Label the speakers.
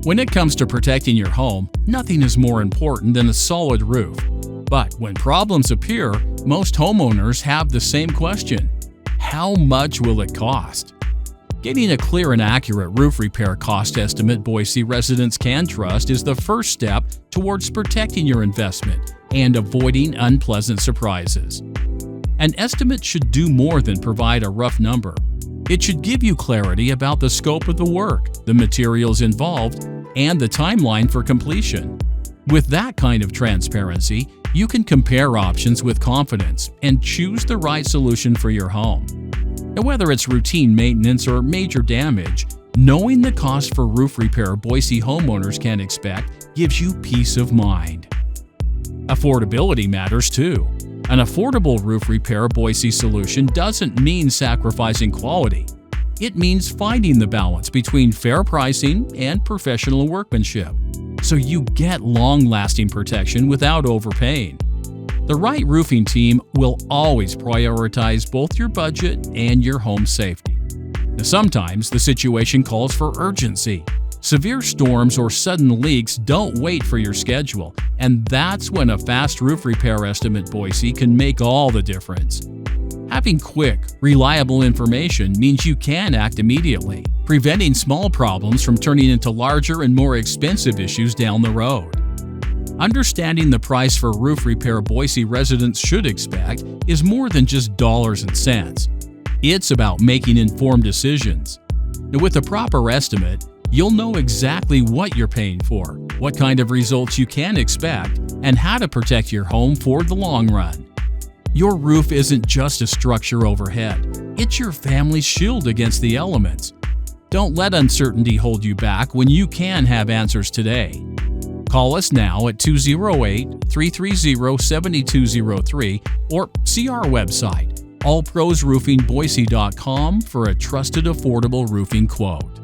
Speaker 1: When it comes to protecting your home, nothing is more important than a solid roof. But when problems appear, most homeowners have the same question: how much will it cost? Getting a clear and accurate roof repair cost estimate Boise residents can trust is the first step towards protecting your investment and avoiding unpleasant surprises. An estimate should do more than provide a rough number. It should give you clarity about the scope of the work, the materials involved, and the timeline for completion. With that kind of transparency, you can compare options with confidence and choose the right solution for your home. And whether it's routine maintenance or major damage, knowing the cost for roof repair Boise homeowners can expect gives you peace of mind. Affordability matters too. An affordable roof repair Boise solution doesn't mean sacrificing quality. It means finding the balance between fair pricing and professional workmanship, so you get long-lasting protection without overpaying. The right roofing team will always prioritize both your budget and your home safety. Now, sometimes the situation calls for urgency. Severe storms or sudden leaks don't wait for your schedule, and that's when a fast roof repair estimate Boise can make all the difference. Having quick, reliable information means you can act immediately, preventing small problems from turning into larger and more expensive issues down the road. Understanding the price for roof repair Boise residents should expect is more than just dollars and cents. It's about making informed decisions. Now, with a proper estimate, you'll know exactly what you're paying for, what kind of results you can expect, and how to protect your home for the long run. Your roof isn't just a structure overhead, it's your family's shield against the elements. Don't let uncertainty hold you back when you can have answers today. Call us now at 208-330-7203 or see our website, allprosroofingboise.com, for a trusted, affordable roofing quote.